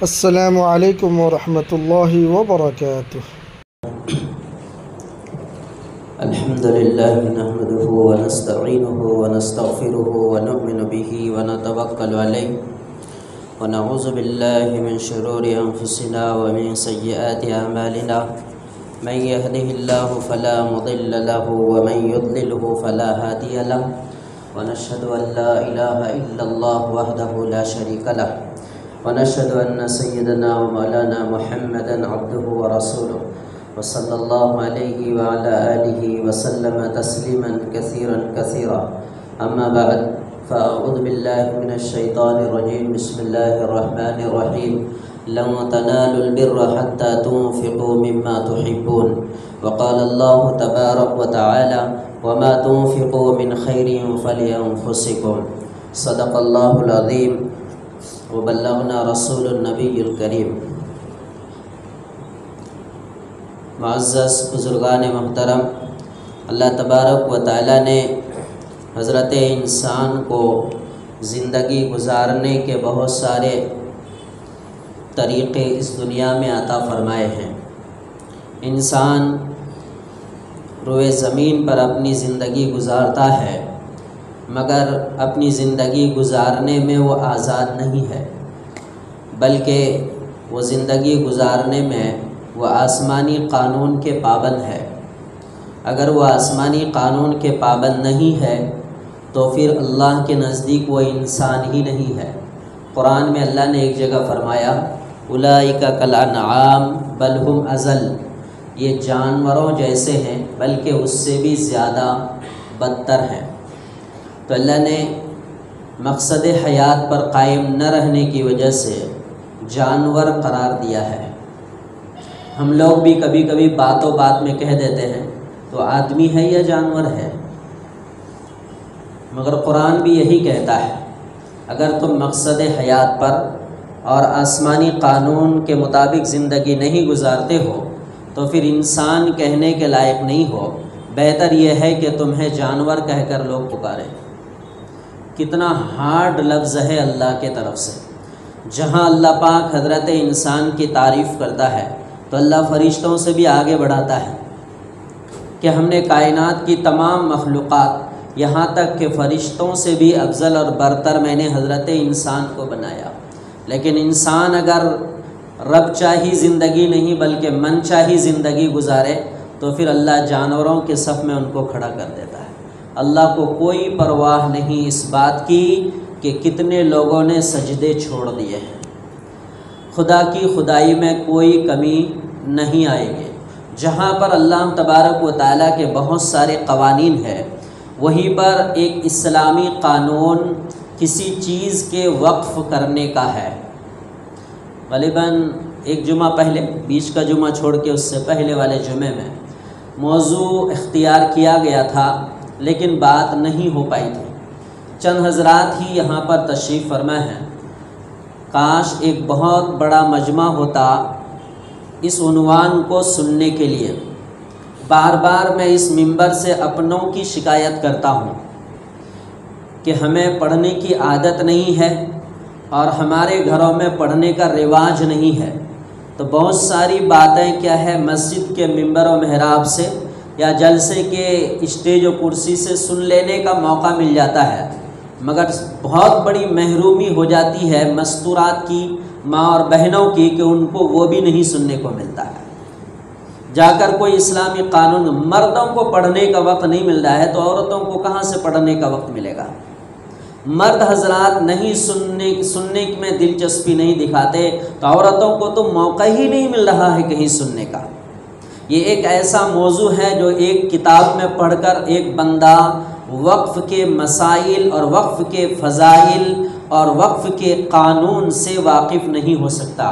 السلام علیکم ورحمۃ اللہ وبرکاتہ۔ الحمد للہ نحمده ونستعینه ونستغفره ونؤمن به ونتوکل علیہ ونعوذ باللہ من شرور انفسنا ومن سیئات اعمالنا من يهده الله فلا مضل له ومن يضلله فلا هادي له ونشهد ان لا اله الا الله وحده لا شريك له ونشهد ان سيدنا ومولانا محمدا عبده ورسوله وصلى الله عليه وعلى آله وسلم تسليما كثيرا كثيرا أما بعد فأعوذ بالله من الشيطان الرجيم بسم الله الرحمن الرحيم لن تنالوا البر حتى تنفقوا مما تحبون وقال الله تبارك وتعالى وما تنفقوا من خير فلأنفسكم صدق الله العظيم وبلغنا رسول النبي الكريم۔ معزز بزرگان محترم، اللہ تبارک و تعالیٰ نے حضرت انسان کو زندگی گزارنے کے بہت سارے طریقے اس دنیا میں عطا فرمائے ہیں۔ انسان روئے زمین پر اپنی زندگی گزارتا ہے، مگر اپنی زندگی گزارنے میں وہ آزاد نہیں ہے، بلکہ وہ زندگی گزارنے میں وہ آسمانی قانون کے پابند ہے۔ اگر وہ آسمانی قانون کے پابند نہیں ہے تو پھر اللہ کے نزدیک وہ انسان ہی نہیں ہے۔ قرآن میں اللہ نے ایک جگہ فرمایا اولئک کالانعام بل ہم اضل، یہ جانوروں جیسے ہیں بلکہ اس سے بھی زیادہ بدتر ہیں۔ تو اللہ نے مقصد حیات پر قائم نہ رہنے کی وجہ سے جانور قرار دیا ہے۔ ہم لوگ بھی کبھی کبھی باتوں بات میں کہہ دیتے ہیں تو آدمی ہے یا جانور ہے، مگر قرآن بھی یہی کہتا ہے اگر تم مقصد حیات پر اور آسمانی قانون کے مطابق زندگی نہیں گزارتے ہو تو پھر انسان کہنے کے لائق نہیں ہو، بہتر یہ ہے کہ تمہیں جانور کہہ کر لوگ پکاریں۔ کتنا ہارڈ لفظ ہے اللہ کے طرف سے۔ جہاں اللہ پاک حضرت انسان کی تعریف کرتا ہے تو اللہ فرشتوں سے بھی آگے بڑھاتا ہے کہ ہم نے کائنات کی تمام مخلوقات یہاں تک کہ فرشتوں سے بھی افضل اور برتر میں نے حضرت انسان کو بنایا، لیکن انسان اگر رب چاہی زندگی نہیں بلکہ من چاہی زندگی گزارے تو پھر اللہ جانوروں کے صف میں ان کو کھڑا کر دیتا ہے۔ اللہ کو کوئی پرواہ نہیں اس بات کی کہ کتنے لوگوں نے سجدے چھوڑ دیے ہیں۔ خدا کی خدائی میں کوئی کمی نہیں آئے گی۔ جہاں پر اللہ تبارک و تعالیٰ کے بہت سارے قوانین ہیں، وہیں پر ایک اسلامی قانون کسی چیز کے وقف کرنے کا ہے۔ غالباً ایک جمعہ پہلے، بیچ کا جمعہ چھوڑ کے اس سے پہلے والے جمعے میں موضوع اختیار کیا گیا تھا لیکن بات نہیں ہو پائی تھی۔ چند حضرات ہی یہاں پر تشریف فرما ہیں۔ کاش ایک بہت بڑا مجمع ہوتا اس عنوان کو سننے کے لیے۔ بار بار میں اس منبر سے اپنوں کی شکایت کرتا ہوں کہ ہمیں پڑھنے کی عادت نہیں ہے اور ہمارے گھروں میں پڑھنے کا رواج نہیں ہے، تو بہت ساری باتیں کیا ہے مسجد کے منبر و محراب سے یا جلسے کے اسٹیج و کرسی سے سن لینے کا موقع مل جاتا ہے، مگر بہت بڑی محرومی ہو جاتی ہے مستورات کی، ماں اور بہنوں کی، کہ ان کو وہ بھی نہیں سننے کو ملتا ہے۔ جا کر کوئی اسلامی قانون، مردوں کو پڑھنے کا وقت نہیں مل رہا ہے تو عورتوں کو کہاں سے پڑھنے کا وقت ملے گا؟ مرد حضرات نہیں سننے میں دلچسپی نہیں دکھاتے تو عورتوں کو تو موقع ہی نہیں مل رہا ہے کہیں سننے کا۔ یہ ایک ایسا موضوع ہے جو ایک کتاب میں پڑھ کر ایک بندہ وقف کے مسائل اور وقف کے فضائل اور وقف کے قانون سے واقف نہیں ہو سکتا۔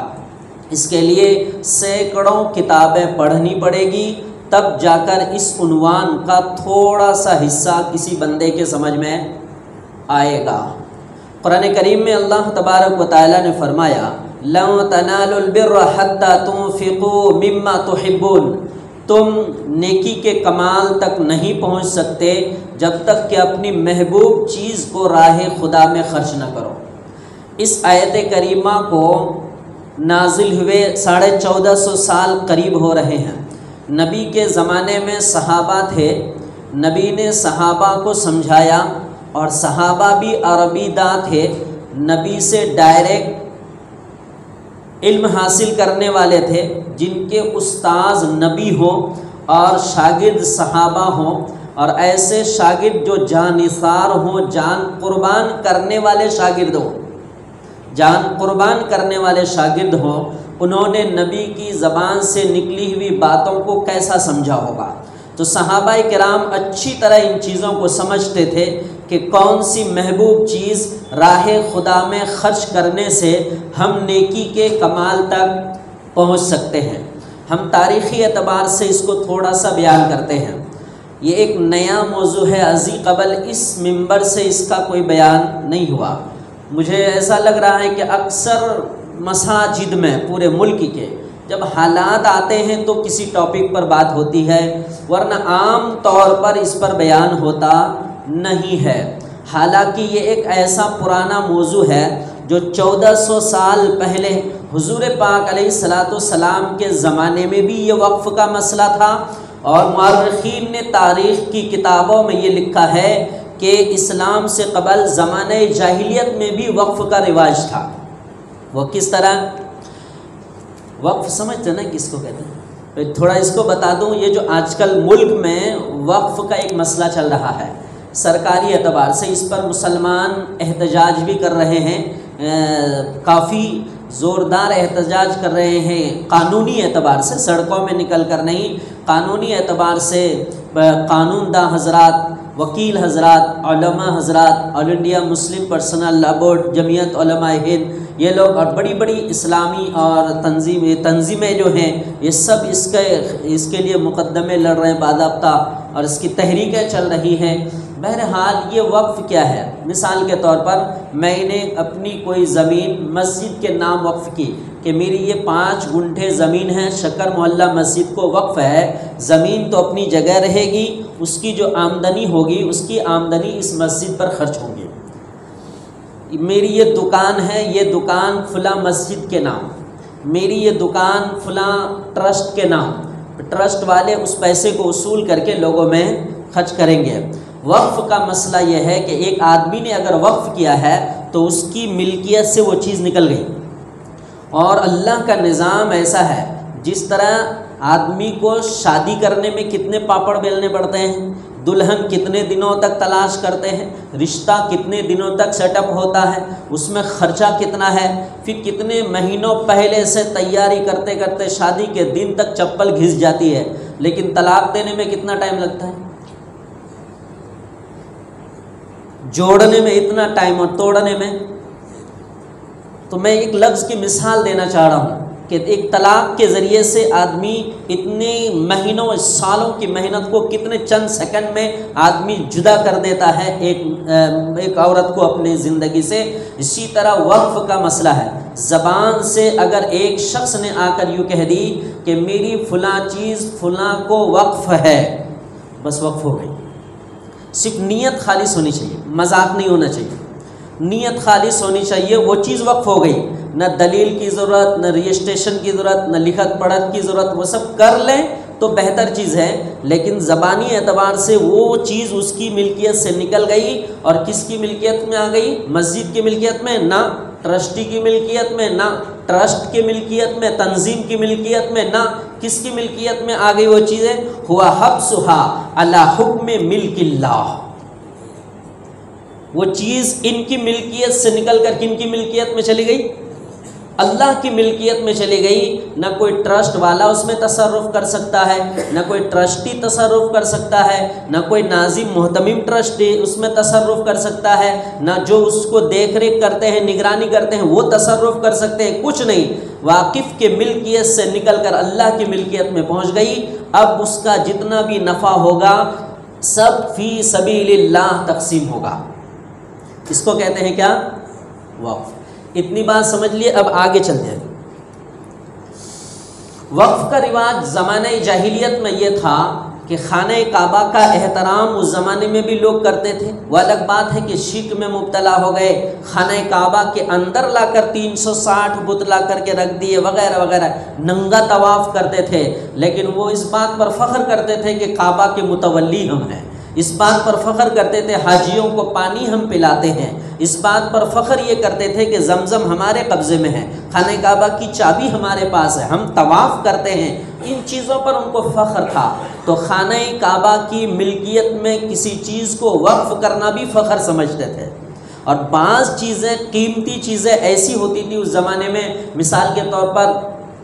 اس کے لیے سینکڑوں کتابیں پڑھنی پڑے گی، تب جا کر اس عنوان کا تھوڑا سا حصہ کسی بندے کے سمجھ میں آئے گا۔ قرآن کریم میں اللہ تبارک و تعالیٰ نے فرمایا لَن تَنَالُوا الْبِرَّ حَتَّى تُنْفِقُوا مِمَّا تُحِبُّونَ، تم نیکی کے کمال تک نہیں پہنچ سکتے جب تک کہ اپنی محبوب چیز کو راہ خدا میں خرچ نہ کرو۔ اس آیت کریمہ کو نازل ہوئے 1450 سال قریب ہو رہے ہیں۔ نبی کے زمانے میں صحابہ تھے، نبی نے صحابہ کو سمجھایا، اور صحابہ بھی عربی داں تھے، نبی سے ڈائریکٹ علم حاصل کرنے والے تھے، جن کے استاذ نبی ہوں اور شاگرد صحابہ ہوں، اور ایسے شاگرد جو جانثار ہوں، جان قربان کرنے والے شاگرد ہوں، جان قربان کرنے والے شاگرد ہوں۔ انہوں نے نبی کی زبان سے نکلی ہوئی باتوں کو کیسا سمجھا ہوگا؟ تو صحابہ کرام اچھی طرح ان چیزوں کو سمجھتے تھے کہ کون سی محبوب چیز راہ خدا میں خرچ کرنے سے ہم نیکی کے کمال تک پہنچ سکتے ہیں۔ ہم تاریخی اعتبار سے اس کو تھوڑا سا بیان کرتے ہیں۔ یہ ایک نیا موضوع ہے، ازی قبل اس منبر سے اس کا کوئی بیان نہیں ہوا۔ مجھے ایسا لگ رہا ہے کہ اکثر مساجد میں پورے ملک کے جب حالات آتے ہیں تو کسی ٹاپک پر بات ہوتی ہے، ورنہ عام طور پر اس پر بیان ہوتا نہیں ہے۔ حالانکہ یہ ایک ایسا پرانا موضوع ہے جو 1400 سال پہلے حضور پاک علیہ الصلاۃ والسلام کے زمانے میں بھی یہ وقف کا مسئلہ تھا، اور مورخین نے تاریخ کی کتابوں میں یہ لکھا ہے کہ اسلام سے قبل زمانہ جاہلیت میں بھی وقف کا رواج تھا۔ وہ کس طرح؟ وقف سمجھتے نا کس کو کہتے ہیں؟ تھوڑا اس کو بتا دوں، یہ جو آج کل ملک میں وقف کا ایک مسئلہ چل رہا ہے، سرکاری اعتبار سے اس پر مسلمان احتجاج بھی کر رہے ہیں، کافی زوردار احتجاج کر رہے ہیں، قانونی اعتبار سے، سڑکوں میں نکل کر نہیں، قانونی اعتبار سے قانون داں حضرات، وکیل حضرات، علماء حضرات، آل انڈیا مسلم پرسنل لا بورڈ، جمعیت علماء ہند، یہ لوگ اور بڑی بڑی اسلامی اور تنظیمیں جو ہیں، یہ سب اس کے لیے مقدمے لڑ رہے ہیں باضابطہ، اور اس کی تحریکیں چل رہی ہیں۔ بہرحال یہ وقف کیا ہے؟ مثال کے طور پر میں نے اپنی کوئی زمین مسجد کے نام وقف کی کہ میری یہ 5 گنٹھے زمین ہے، شکر محلہ مسجد کو وقف ہے، زمین تو اپنی جگہ رہے گی، اس کی جو آمدنی ہوگی اس کی آمدنی اس مسجد پر خرچ ہوگی۔ میری یہ دکان ہے، یہ دکان فلاں مسجد کے نام، میری یہ دکان فلاں ٹرسٹ کے نام، ٹرسٹ والے اس پیسے کو وصول کر کے لوگوں میں خرچ کریں گے۔ وقف کا مسئلہ یہ ہے کہ ایک آدمی نے اگر وقف کیا ہے تو اس کی ملکیت سے وہ چیز نکل گئی، اور اللہ کا نظام ایسا ہے، جس طرح آدمی کو شادی کرنے میں کتنے پاپڑ بیلنے پڑتے ہیں، دلہن کتنے دنوں تک تلاش کرتے ہیں، رشتہ کتنے دنوں تک سیٹ اپ ہوتا ہے، اس میں خرچہ کتنا ہے، پھر کتنے مہینوں پہلے سے تیاری کرتے کرتے شادی کے دن تک چپل گھس جاتی ہے، لیکن طلاق دینے میں کتنا ٹائم لگتا ہے، جوڑنے میں اتنا ٹائم اور توڑنے میں۔ تو میں ایک لفظ کی مثال دینا چاہ رہا ہوں کہ ایک طلاق کے ذریعے سے آدمی اتنے مہینوں سالوں کی محنت کو کتنے چند سیکنڈ میں آدمی جدا کر دیتا ہے ایک عورت کو اپنی زندگی سے۔ اسی طرح وقف کا مسئلہ ہے، زبان سے اگر ایک شخص نے آ کر یوں کہہ دی کہ میری فلاں چیز فلاں کو وقف ہے، بس وقف ہو گئی۔ صرف نیت خالص ہونی چاہیے، مذاق نہیں ہونا چاہیے، نیت خالص ہونی چاہیے، وہ چیز وقف ہو گئی، نہ دلیل کی ضرورت، نہ رجسٹریشن کی ضرورت، نہ لکھت پڑھت کی ضرورت، وہ سب کر لیں تو بہتر چیز ہے، لیکن زبانی اعتبار سے وہ چیز اس کی ملکیت سے نکل گئی، اور کس کی ملکیت میں آ گئی؟ مسجد کی ملکیت میں نہ، ٹرسٹی کی ملکیت میں نہ، ٹرسٹ کی ملکیت میں، تنظیم کی ملکیت میں نہ، کس کی ملکیت میں آ گئی وہ چیزیں؟ ہوا حبسها علی حکم ملک اللہ، وہ چیز ان کی ملکیت سے نکل کر کن کی ملکیت میں چلی گئی؟ اللہ کی ملکیت میں چلی گئی۔ نہ کوئی ٹرسٹ والا اس میں تصرف کر سکتا ہے، نہ کوئی ٹرسٹی تصرف کر سکتا ہے، نہ کوئی ناظم محتمم ٹرسٹی اس میں تصرف کر سکتا ہے، نہ جو اس کو دیکھ ریکھ کرتے ہیں، نگرانی کرتے ہیں وہ تصرف کر سکتے ہیں، کچھ نہیں۔ واقف کے ملکیت سے نکل کر اللہ کی ملکیت میں پہنچ گئی۔ اب اس کا جتنا بھی نفع ہوگا سب فی سبیل اللہ تقسیم ہوگا۔ اس کو کہتے ہیں کیا؟ وقف۔ اتنی بات سمجھ لیے، اب آگے چلتے ہیں۔ وقف کا رواج زمانہ جاہلیت میں یہ تھا کہ خانہ کعبہ کا احترام اس زمانے میں بھی لوگ کرتے تھے، وہ الگ بات ہے کہ شرک میں مبتلا ہو گئے، خانہ کعبہ کے اندر لا کر 360 بت لا کر کے رکھ دیے وغیرہ وغیرہ، ننگا طواف کرتے تھے، لیکن وہ اس بات پر فخر کرتے تھے کہ کعبہ کے متولی ہم ہیں، اس بات پر فخر کرتے تھے حاجیوں کو پانی ہم پلاتے ہیں، اس بات پر فخر یہ کرتے تھے کہ زمزم ہمارے قبضے میں ہے، خانہ کعبہ کی چابی ہمارے پاس ہے، ہم طواف کرتے ہیں، ان چیزوں پر ان کو فخر تھا۔ تو خانہ کعبہ کی ملکیت میں کسی چیز کو وقف کرنا بھی فخر سمجھتے تھے، اور بعض چیزیں قیمتی چیزیں ایسی ہوتی تھی اس زمانے میں، مثال کے طور پر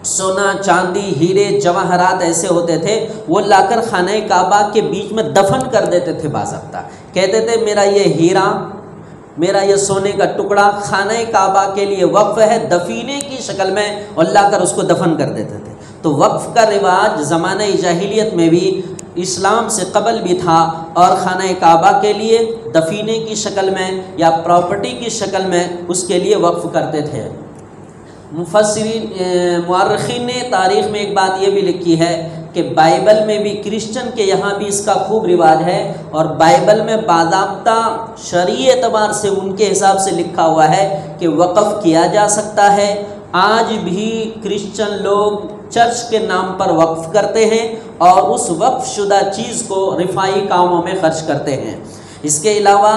سونا چاندی ہیرے جواہرات ایسے ہوتے تھے، وہ لا کر خانہ کعبہ کے بیچ میں دفن کر دیتے تھے باضابطہ، کہتے تھے میرا یہ ہیرا، میرا یہ سونے کا ٹکڑا خانہ کعبہ کے لیے وقف ہے، دفینے کی شکل میں، اور لا کر اس کو دفن کر دیتے تھے۔ تو وقف کا رواج زمانہ جاہلیت میں بھی اسلام سے قبل بھی تھا، اور خانہ کعبہ کے لیے دفینے کی شکل میں یا پراپرٹی کی شکل میں اس کے لیے وقف کرتے تھے۔ مفسرین مورخین نے تاریخ میں ایک بات یہ بھی لکھی ہے کہ بائبل میں بھی، کرسچن کے یہاں بھی اس کا خوب رواج ہے، اور بائبل میں باضابطہ شرعی اعتبار سے ان کے حساب سے لکھا ہوا ہے کہ وقف کیا جا سکتا ہے۔ آج بھی کرسچن لوگ چرچ کے نام پر وقف کرتے ہیں اور اس وقف شدہ چیز کو رفائی کاموں میں خرچ کرتے ہیں۔ اس کے علاوہ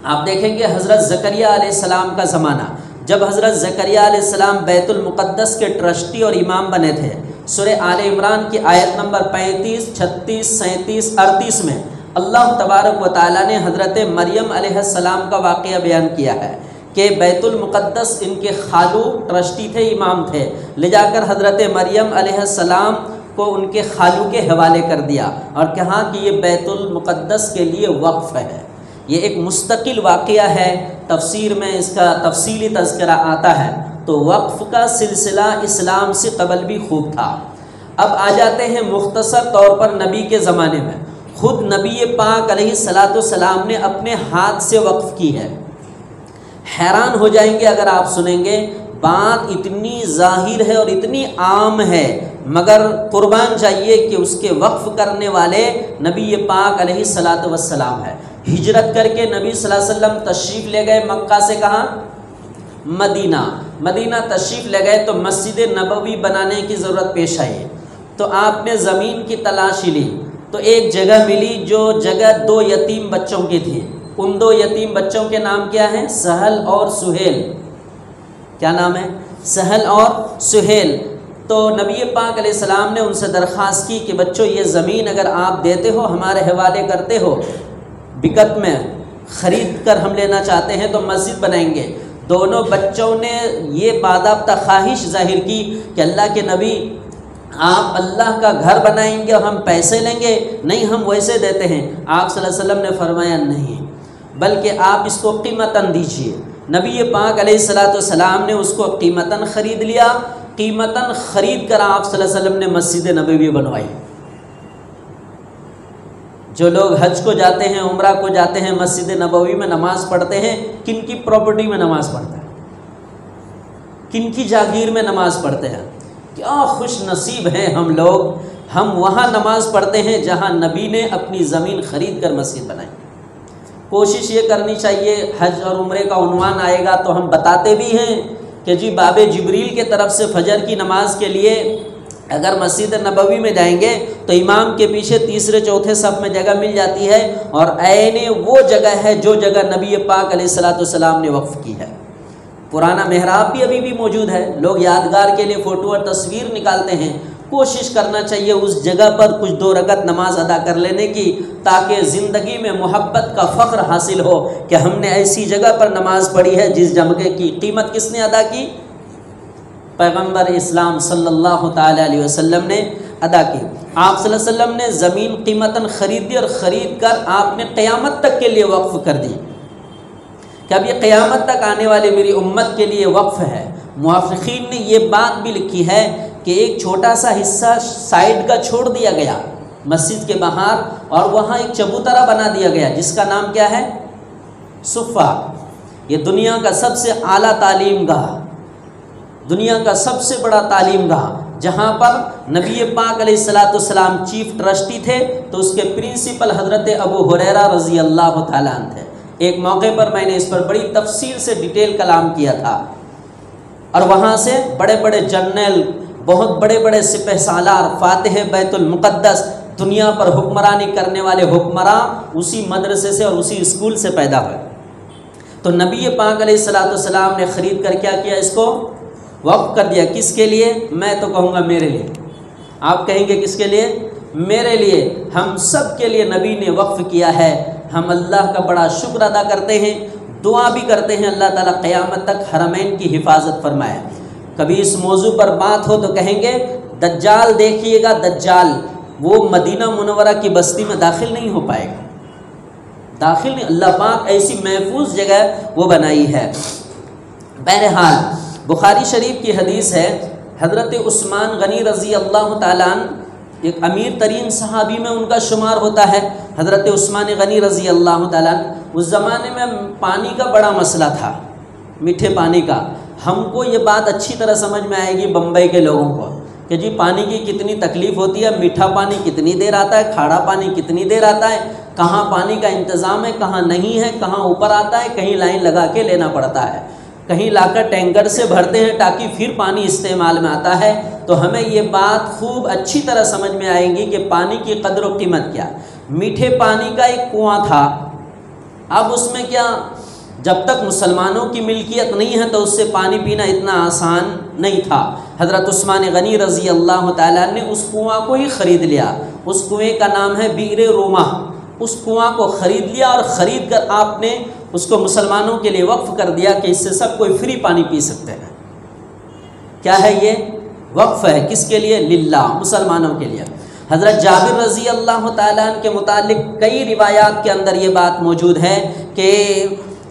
آپ دیکھیں گے حضرت زکریہ علیہ السلام کا زمانہ، جب حضرت زکریہ علیہ السلام بیت المقدس کے ٹرسٹی اور امام بنے تھے، سورہ آل عمران کی آیت نمبر 35، 36، 37، 38 میں اللہ تبارک و تعالیٰ نے حضرت مریم علیہ السلام کا واقعہ بیان کیا ہے کہ بیت المقدس ان کے خالو ٹرسٹی تھے، امام تھے، لے جا کر حضرت مریم علیہ السلام کو ان کے خالو کے حوالے کر دیا اور کہا کہ یہ بیت المقدس کے لیے وقف ہے۔ یہ ایک مستقل واقعہ ہے، تفسیر میں اس کا تفصیلی تذکرہ آتا ہے۔ تو وقف کا سلسلہ اسلام سے قبل بھی خوب تھا۔ اب آ جاتے ہیں مختصر طور پر نبی کے زمانے میں، خود نبی پاک علیہ الصلاۃ والسلام نے اپنے ہاتھ سے وقف کی ہے۔ حیران ہو جائیں گے اگر آپ سنیں گے، بات اتنی ظاہر ہے اور اتنی عام ہے، مگر قربان چاہیے کہ اس کے وقف کرنے والے نبی پاک علیہ الصلاۃ والسلام ہے۔ ہجرت کر کے نبی صلی اللہ علیہ وسلم تشریف لے گئے مکہ سے، کہاں؟ مدینہ تشریف لے گئے تو مسجد نبوی بنانے کی ضرورت پیش آئی، تو آپ نے زمین کی تلاشی لی، تو ایک جگہ ملی جو جگہ 2 یتیم بچوں کی تھی۔ ان 2 یتیم بچوں کے نام کیا ہیں؟ سہل اور سہیل۔ کیا نام ہے؟ سہل اور سہیل۔ تو نبی پاک علیہ السلام نے ان سے درخواست کی کہ بچوں یہ زمین اگر آپ دیتے ہو، ہمارے حوالے کرتے ہو، بکت میں خرید کر ہم لینا چاہتے ہیں تو مسجد بنائیں گے۔ دونوں بچوں نے یہ باضابطہ خواہش ظاہر کی کہ اللہ کے نبی آپ اللہ کا گھر بنائیں گے اور ہم پیسے لیں گے؟ نہیں، ہم ویسے دیتے ہیں۔ آپ صلی اللہ علیہ وسلم نے فرمایا نہیں، بلکہ آپ اس کو قیمتاً دیجیے۔ نبی پاک علیہ الصلاۃ والسلام نے اس کو قیمتاً خرید لیا۔ قیمتاً خرید کر آپ صلی اللہ علیہ وسلم نے مسجد نبوی بنوائی۔ جو لوگ حج کو جاتے ہیں، عمرہ کو جاتے ہیں، مسجد نبوی میں نماز پڑھتے ہیں، کن کی پراپرٹی میں نماز پڑھتے ہیں؟ کن کی جاگیر میں نماز پڑھتے ہیں؟ کیا خوش نصیب ہیں ہم لوگ، ہم وہاں نماز پڑھتے ہیں جہاں نبی نے اپنی زمین خرید کر مسجد بنائی۔ کوشش یہ کرنی چاہیے، حج اور عمرے کا عنوان آئے گا تو ہم بتاتے بھی ہیں کہ جی باب جبریل کے طرف سے فجر کی نماز کے لیے اگر مسجد نبوی میں جائیں گے تو امام کے پیچھے تیسرے چوتھے صف میں جگہ مل جاتی ہے، اور عین وہ جگہ ہے جو جگہ نبی پاک علیہ الصلاۃ والسلام نے وقف کی ہے۔ پرانا محراب بھی ابھی بھی موجود ہے، لوگ یادگار کے لیے فوٹو اور تصویر نکالتے ہیں۔ کوشش کرنا چاہیے اس جگہ پر کچھ 2 رکعت نماز ادا کر لینے کی، تاکہ زندگی میں محبت کا فخر حاصل ہو کہ ہم نے ایسی جگہ پر نماز پڑھی ہے جس جگہ کی قیمت کس نے ادا کی؟ پیغمبر اسلام صلی اللہ تعالی علیہ وسلم نے ادا کی۔ آپ صلی اللہ علیہ وسلم نے زمین قیمتاً خریدی، اور خرید کر آپ نے قیامت تک کے لیے وقف کر دی کہ اب یہ قیامت تک آنے والی میری امت کے لیے وقف ہے۔ محققین نے یہ بات بھی لکھی ہے کہ ایک چھوٹا سا حصہ سائڈ کا چھوڑ دیا گیا مسجد کے باہر، اور وہاں ایک چبوترا بنا دیا گیا جس کا نام کیا ہے؟ صفہ۔ یہ دنیا کا سب سے اعلیٰ تعلیم گاہ، دنیا کا سب سے بڑا تعلیم گاہ، جہاں پر نبی پاک علیہ الصلوۃ والسلام چیف ٹرسٹی تھے تو اس کے پرنسپل حضرت ابو ہریرہ رضی اللہ تعالیٰ عنہ تھے۔ ایک موقع پر میں نے اس پر بڑی تفصیل سے ڈیٹیل کلام کیا تھا، اور وہاں سے بڑے بڑے جرنیل، بہت بڑے بڑے سپہ سالار، فاتح بیت المقدس، دنیا پر حکمرانی کرنے والے حکمراں اسی مدرسے سے اور اسی اسکول سے پیدا ہوئے۔ تو نبی پاک علیہ الصلوۃ والسلام نے خرید کر کیا کیا؟ اس کو وقف کر دیا۔ کس کے لیے؟ میں تو کہوں گا میرے لیے، آپ کہیں گے کس کے لیے؟ میرے لیے، ہم سب کے لیے نبی نے وقف کیا ہے۔ ہم اللہ کا بڑا شکر ادا کرتے ہیں، دعا بھی کرتے ہیں اللہ تعالیٰ قیامت تک حرمین کی حفاظت فرمائے۔ کبھی اس موضوع پر بات ہو تو کہیں گے دجال دیکھیے گا، دجال وہ مدینہ منورہ کی بستی میں داخل نہیں ہو پائے گا، داخل نہیں، اللہ پاک ایسی محفوظ جگہ وہ بنائی ہے۔ بہرحال بخاری شریف کی حدیث ہے، حضرت عثمان غنی رضی اللہ تعالیٰ عنہ ایک امیر ترین صحابی میں ان کا شمار ہوتا ہے۔ حضرت عثمان غنی رضی اللہ تعالیٰ عنہ، اس زمانے میں پانی کا بڑا مسئلہ تھا، میٹھے پانی کا۔ ہم کو یہ بات اچھی طرح سمجھ میں آئے گی بمبئی کے لوگوں کو کہ جی پانی کی کتنی تکلیف ہوتی ہے، میٹھا پانی کتنی دیر آتا ہے، کھاڑا پانی کتنی دیر آتا ہے، کہاں پانی کا انتظام ہے، کہاں نہیں ہے، کہاں اوپر آتا ہے، کہیں لائن لگا کے لینا پڑتا ہے، کہیں لا کر ٹینکر سے بھرتے ہیں تاکہ پھر پانی استعمال میں آتا ہے۔ تو ہمیں یہ بات خوب اچھی طرح سمجھ میں آئے گی کہ پانی کی قدر و قیمت کیا۔ میٹھے پانی کا ایک کنواں تھا، اب اس میں کیا، جب تک مسلمانوں کی ملکیت نہیں ہے تو اس سے پانی پینا اتنا آسان نہیں تھا۔ حضرت عثمان غنی رضی اللہ تعالیٰ نے اس کنواں کو ہی خرید لیا۔ اس کنویں کا نام ہے بئر رومہ۔ اس کنواں کو خرید لیا اور خرید کر آپ نے اس کو مسلمانوں کے لیے وقف کر دیا کہ اس سے سب کوئی فری پانی پی سکتے ہیں۔ کیا ہے یہ؟ وقف ہے، کس کے لیے؟ للہ، مسلمانوں کے لیے۔ حضرت جابر رضی اللہ تعالیٰ عنہ کے متعلق کئی روایات کے اندر یہ بات موجود ہے کہ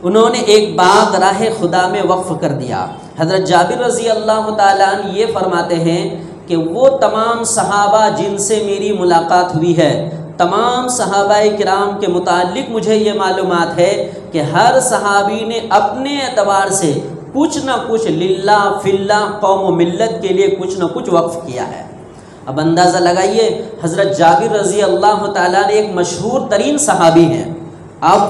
انہوں نے ایک باغ راہ خدا میں وقف کر دیا۔ حضرت جابر رضی اللہ تعالیٰ عنہ یہ فرماتے ہیں کہ وہ تمام صحابہ جن سے میری ملاقات ہوئی ہے، تمام صحابہ کرام کے متعلق مجھے یہ معلومات ہے کہ ہر صحابی نے اپنے اعتبار سے کچھ نہ کچھ للہ فی اللہ قوم و ملت کے لیے کچھ نہ کچھ وقف کیا ہے۔ اب اندازہ لگائیے، حضرت جابر رضی اللہ تعالیٰ نے ایک مشہور ترین صحابی ہیں، اب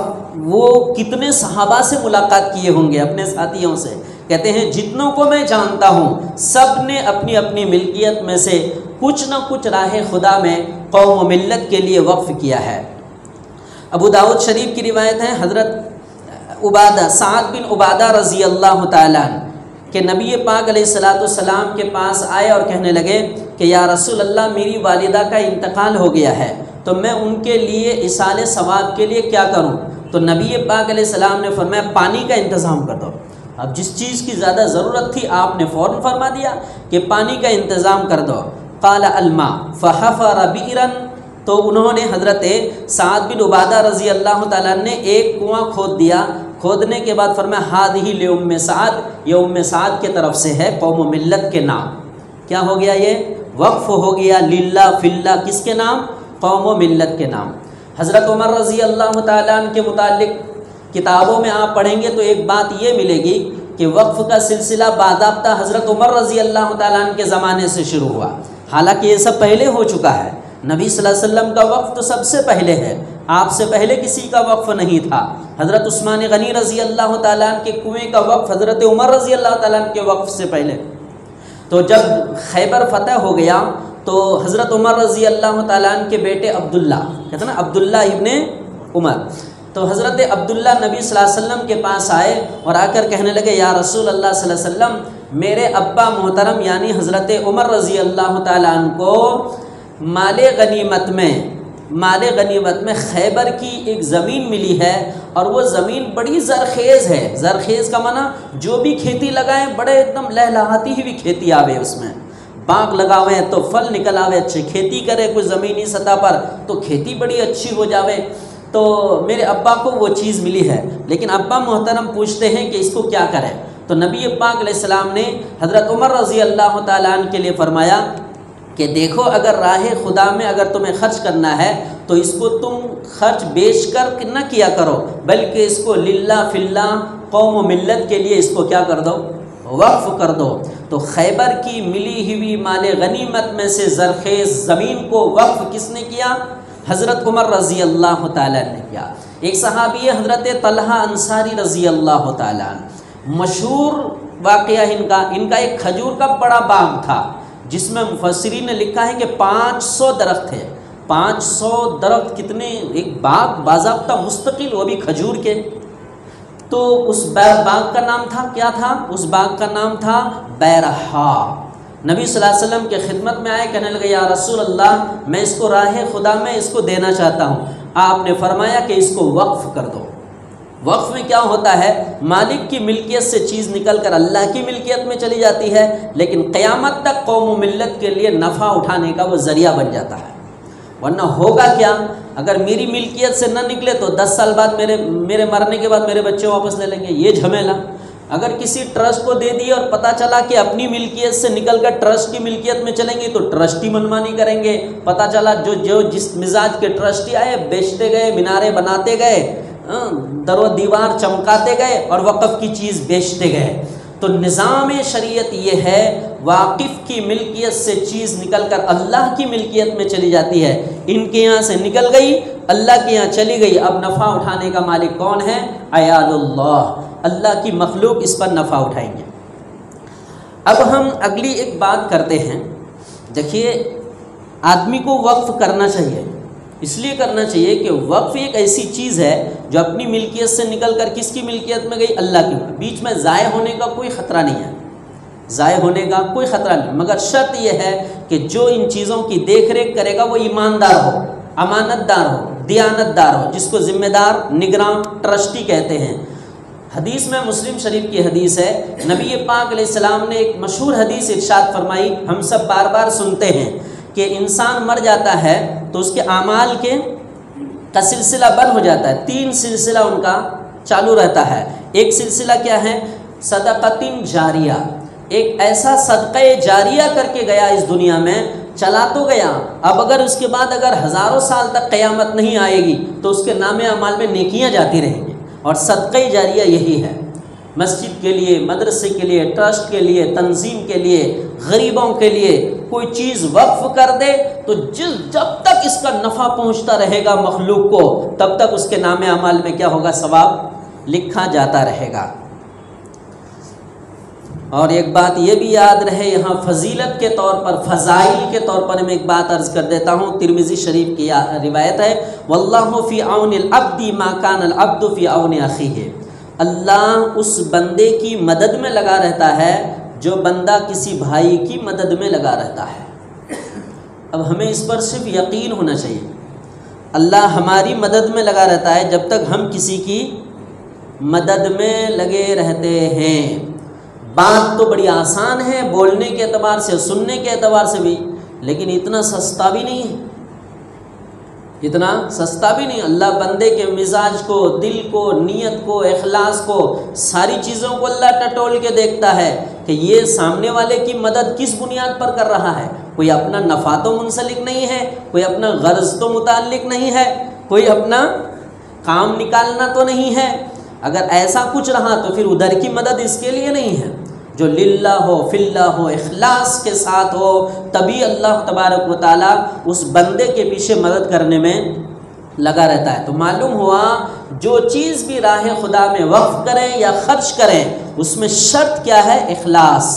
وہ کتنے صحابہ سے ملاقات کیے ہوں گے اپنے ساتھیوں سے۔ کہتے ہیں جتنوں کو میں جانتا ہوں سب نے اپنی اپنی ملکیت میں سے کچھ نہ کچھ راہ خدا میں قوم و ملت کے لیے وقف کیا ہے۔ ابو داؤد شریف کی روایت ہے، حضرت سعد بن عبادہ رضی اللہ تعالیٰ عنہ کہ نبی پاک علیہ الصلوۃ والسلام کے پاس آئے اور کہنے لگے کہ یا رسول اللہ، میری والدہ کا انتقال ہو گیا ہے تو میں ان کے لیے ایصال ثواب کے لیے کیا کروں؟ تو نبی پاک علیہ السلام نے فرمایا پانی کا انتظام کر دو۔ اب جس چیز کی زیادہ ضرورت تھی آپ نے فوراً فرما دیا کہ پانی کا انتظام کر دو۔ قال الماء فحفر بئرا، تو انہوں نے حضرت سعد بن عبادہ رضی اللہ تعالیٰ نے ایک کنواں کھود دیا۔ کھودنے کے بعد فرمایا ہذہ لام سعد، یہ ام سعد کے طرف سے ہے، قوم و ملت کے نام۔ کیا ہو گیا؟ یہ وقف ہو گیا للہ فی اللہ، کس کے نام؟ قوم و ملت کے نام۔ حضرت عمر رضی اللہ تعالیٰ عنہ کے متعلق کتابوں میں آپ پڑھیں گے تو ایک بات یہ ملے گی کہ وقف کا سلسلہ باضابطہ حضرت عمر رضی اللہ تعالیٰ عنہ کے زمانے سے شروع ہوا، حالانکہ یہ سب پہلے ہو چکا ہے۔ نبی صلی اللہ علیہ وسلم کا وقف تو سب سے پہلے ہے، آپ سے پہلے کسی کا وقف نہیں تھا۔ حضرت عثمان غنی رضی اللہ تعالیٰ عنہ کے کنویں کا وقف حضرت عمر رضی اللہ تعالیٰ عنہ کے وقف سے پہلے۔ تو جب خیبر فتح ہو گیا تو حضرت عمر رضی اللہ تعالیٰ عنہ کے بیٹے عبداللہ، کہتے ہیں نا عبداللہ ابن عمر، تو حضرت عبداللہ نبی صلی اللہ علیہ وسلم کے پاس آئے اور آ کر کہنے لگے یا رسول اللہ صلی اللہ علیہ وسلم، میرے ابا محترم یعنی حضرت عمر رضی اللہ تعالیٰ عنہ کو مال غنیمت میں خیبر کی ایک زمین ملی ہے، اور وہ زمین بڑی زرخیز ہے۔ زرخیز کا معنی جو بھی کھیتی لگائیں بڑے ایک دم لہلہاتی ہوئی کھیتی آوے، اس میں باغ لگاوے تو پھل نکل آوے، اچھے کھیتی کرے کوئی زمینی سطح پر تو کھیتی بڑی اچھی ہو جاوے۔ تو میرے ابا کو وہ چیز ملی ہے، لیکن ابا محترم پوچھتے ہیں کہ اس کو کیا کرے؟ تو نبی پاک علیہ السلام نے حضرت عمر رضی اللہ تعالیٰ عنہ کے لیے فرمایا کہ دیکھو اگر راہ خدا میں اگر تمہیں خرچ کرنا ہے تو اس کو تم خرچ بیچ کر نہ کیا کرو، بلکہ اس کو للہ فی اللہ قوم و ملت کے لیے اس کو کیا کر دو؟ وقف کر دو۔ تو خیبر کی ملی ہوئی مال غنیمت میں سے زرخیز زمین کو وقف کس نے کیا؟ حضرت عمر رضی اللہ تعالیٰ نے کیا۔ ایک صحابی حضرت طلحہ انصاری رضی اللہ تعالیٰ، مشہور واقعہ ان کا ایک کھجور کا بڑا باغ تھا جس میں مفسرین نے لکھا ہے کہ 500 درخت تھے۔ 500 درخت کتنے، ایک باغ باضابطہ مستقل، وہ بھی کھجور کے۔ تو اس باغ کا نام تھا، کیا تھا؟ اس باغ کا نام تھا بیرحا۔ نبی صلی اللہ علیہ وسلم کے خدمت میں آئے، کہنے لگے یا رسول اللہ میں اس کو راہ خدا میں اس کو دینا چاہتا ہوں۔ آپ نے فرمایا کہ اس کو وقف کر دو۔ وقف میں کیا ہوتا ہے؟ مالک کی ملکیت سے چیز نکل کر اللہ کی ملکیت میں چلی جاتی ہے، لیکن قیامت تک قوم و ملت کے لیے نفع اٹھانے کا وہ ذریعہ بن جاتا ہے۔ ورنہ ہوگا کیا؟ اگر میری ملکیت سے نہ نکلے تو 10 سال بعد میرے مرنے کے بعد میرے بچے واپس لے لیں گے، یہ جھمیلا۔ اگر کسی ٹرسٹ کو دے دی اور پتہ چلا کہ اپنی ملکیت سے نکل کر ٹرسٹ کی ملکیت میں چلیں گے تو ٹرسٹی منمانی کریں گے۔ پتہ چلا جو جس مزاج کے ٹرسٹی آئے بیچتے گئے، مینارے بناتے گئے، در و دیوار چمکاتے گئے اور وقف کی چیز بیچتے گئے۔ تو نظام شریعت یہ ہے، واقف کی ملکیت سے چیز نکل کر اللہ کی ملکیت میں چلی جاتی ہے۔ ان کے یہاں سے نکل گئی، اللہ کے یہاں چلی گئی، اب نفع اٹھانے کا مالک کون ہے؟ عیال اللہ، اللہ کی مخلوق اس پر نفع اٹھائیں گے۔ اب ہم اگلی ایک بات کرتے ہیں۔ دیکھیے، آدمی کو وقف کرنا چاہیے، اس لیے کرنا چاہیے کہ وقف ایک ایسی چیز ہے جو اپنی ملکیت سے نکل کر کس کی ملکیت میں گئی؟ اللہ کی۔ بیچ میں ضائع ہونے کا کوئی خطرہ نہیں ہے، ضائع ہونے کا کوئی خطرہ نہیں، مگر شرط یہ ہے کہ جو ان چیزوں کی دیکھ ریکھ کرے گا وہ ایماندار ہو، امانت دار ہو، دیانت دار ہو، جس کو ذمہ دار، نگراں، ٹرسٹی کہتے ہیں۔ حدیث میں مسلم شریف کی حدیث ہے، نبی پاک علیہ السلام نے ایک مشہور حدیث ارشاد فرمائی، ہم سب بار بار سنتے ہیں کہ انسان مر جاتا ہے تو اس کے اعمال کا سلسلہ بند ہو جاتا ہے۔ 3 سلسلہ ان کا چالو رہتا ہے۔ ایک سلسلہ کیا ہے؟ صدقۃ جاریہ، ایک ایسا صدقہ جاریہ کر کے گیا اس دنیا میں، چلا تو گیا، اب اگر اس کے بعد اگر ہزاروں سال تک قیامت نہیں آئے گی تو اس کے نام اعمال میں نیکیاں جاتی رہیں گی۔ اور صدقہ جاریہ یہی ہے، مسجد کے لیے، مدرسے کے لیے، ٹرسٹ کے لیے، تنظیم کے لیے، غریبوں کے لیے کوئی چیز وقف کر دے تو جب تک اس کا نفع پہنچتا رہے گا مخلوق کو، تب تک اس کے نام اعمال میں کیا ہوگا؟ ثواب لکھا جاتا رہے گا۔ اور ایک بات یہ بھی یاد رہے، یہاں فضیلت کے طور پر، فضائل کے طور پر میں ایک بات عرض کر دیتا ہوں، ترمذی شریف کی روایت ہے، واللہ فی عون العبد ما کان العبد فی عون اخیہ، اللہ اس بندے کی مدد میں لگا رہتا ہے جو بندہ کسی بھائی کی مدد میں لگا رہتا ہے۔ اب ہمیں اس پر صرف یقین ہونا چاہیے، اللہ ہماری مدد میں لگا رہتا ہے جب تک ہم کسی کی مدد میں لگے رہتے ہیں۔ بات تو بڑی آسان ہے بولنے کے اعتبار سے، سننے کے اعتبار سے بھی، لیکن اتنا سستا بھی نہیں ہے، اتنا سستا بھی نہیں۔ اللہ بندے کے مزاج کو، دل کو، نیت کو، اخلاص کو، ساری چیزوں کو اللہ ٹٹول کے دیکھتا ہے کہ یہ سامنے والے کی مدد کس بنیاد پر کر رہا ہے۔ کوئی اپنا نفع تو منسلک نہیں ہے، کوئی اپنا غرض تو متعلق نہیں ہے، کوئی اپنا کام نکالنا تو نہیں ہے۔ اگر ایسا کچھ رہا تو پھر ادھر کی مدد اس کے لیے نہیں ہے، جو للہ ہو، فی اللہ ہو، اخلاص کے ساتھ ہو، تبھی اللہ تبارک و تعالیٰ اس بندے کے پیچھے مدد کرنے میں لگا رہتا ہے۔ تو معلوم ہوا جو چیز بھی راہ خدا میں وقف کریں یا خرچ کریں، اس میں شرط کیا ہے؟ اخلاص،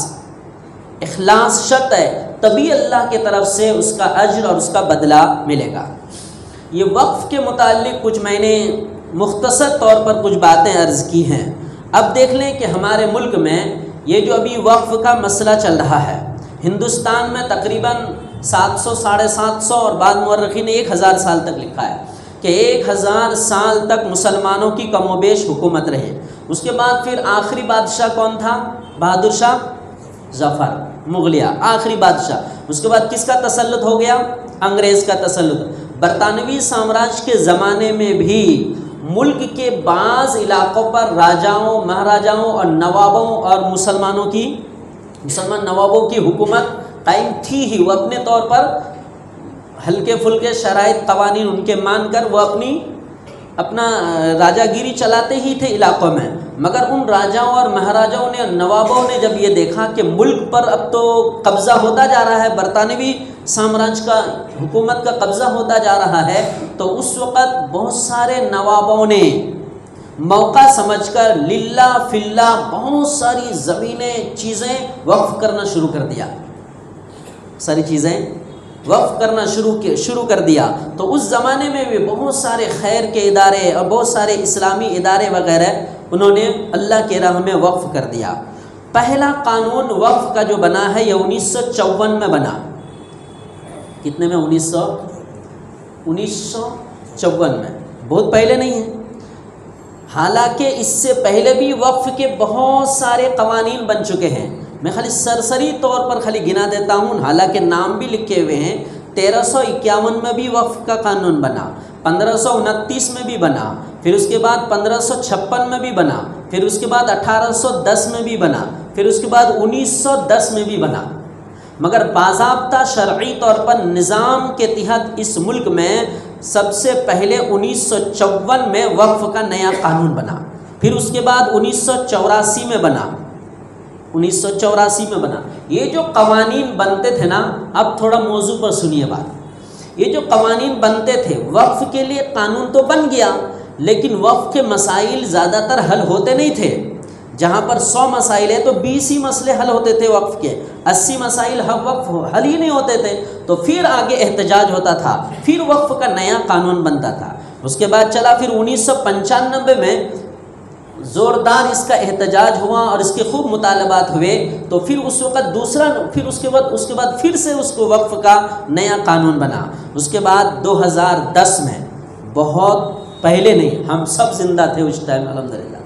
اخلاص شرط ہے، تبھی اللہ کی طرف سے اس کا اجر اور اس کا بدلہ ملے گا۔ یہ وقف کے متعلق کچھ میں نے مختصر طور پر کچھ باتیں عرض کی ہیں۔ اب دیکھ لیں کہ ہمارے ملک میں یہ جو ابھی وقف کا مسئلہ چل رہا ہے، ہندوستان میں تقریباً 700 750 اور بعض مورخین نے 1000 سال تک لکھا ہے کہ 1000 سال تک مسلمانوں کی کم و بیش حکومت رہے۔ اس کے بعد پھر آخری بادشاہ کون تھا؟ بہادر شاہ ظفر، مغلیہ آخری بادشاہ۔ اس کے بعد کس کا تسلط ہو گیا؟ انگریز کا تسلط۔ برطانوی سامراج کے زمانے میں بھی ملک کے بعض علاقوں پر راجاؤں، مہاراجاؤں اور نوابوں اور مسلمان نوابوں کی حکومت قائم تھی ہی۔ وہ اپنے طور پر ہلکے پھلکے شرائط قوانین ان کے مان کر وہ اپنا راجا گیری چلاتے ہی تھے علاقوں میں، مگر ان راجاؤں اور مہاراجاؤں نے، نوابوں نے جب یہ دیکھا کہ ملک پر اب تو قبضہ ہوتا جا رہا ہے، برطانوی سامراج کا حکومت کا قبضہ ہوتا جا رہا ہے، تو اس وقت بہت سارے نوابوں نے موقع سمجھ کر للہ فلہ بہت ساری زمینیں، چیزیں وقف کرنا شروع کر دیا، ساری چیزیں وقف کرنا شروع کر دیا۔ تو اس زمانے میں بھی بہت سارے خیر کے ادارے اور بہت سارے اسلامی ادارے وغیرہ انہوں نے اللہ کے راہ میں وقف کر دیا۔ پہلا قانون وقف کا جو بنا ہے یہ 1954 میں بنا۔ کتنے میں؟ 1954 میں، بہت پہلے نہیں ہے۔ حالانکہ اس سے پہلے بھی وقف کے بہت سارے قوانین بن چکے ہیں، میں خالی سرسری طور پر خالی گنا دیتا ہوں، حالانکہ نام بھی لکھے ہوئے ہیں۔ 1351 میں بھی وقف کا قانون بنا، 1529 میں بھی بنا، پھر اس کے بعد 1556 میں بھی بنا، پھر اس کے بعد 1810 میں بھی بنا، پھر اس کے بعد 1910 میں بھی بنا۔ مگر باضابطہ شرعی طور پر نظام کے تحت اس ملک میں سب سے پہلے 1954 میں وقف کا نیا قانون بنا، پھر اس کے بعد 1984 میں بنا، 1984 میں بنا۔ یہ جو قوانین بنتے تھے نا، اب تھوڑا موضوع پر سنیے بات، یہ جو قوانین بنتے تھے وقف کے لیے قانون تو بن گیا، لیکن وقف کے مسائل زیادہ تر حل ہوتے نہیں تھے۔ جہاں پر 100 مسائل ہیں تو 20 ہی مسئلے حل ہوتے تھے وقف کے، 80 مسائل وقف حل ہی نہیں ہوتے تھے، تو پھر آگے احتجاج ہوتا تھا، پھر وقف کا نیا قانون بنتا تھا۔ اس کے بعد چلا، پھر 1995 میں زوردار اس کا احتجاج ہوا اور اس کے خوب مطالبات ہوئے، تو پھر اس وقت دوسرا، پھر اس کے بعد پھر سے اس کو وقف کا نیا قانون بنا۔ اس کے بعد 2010 میں، بہت پہلے نہیں، ہم سب زندہ تھے اس ٹائم الحمدللہ،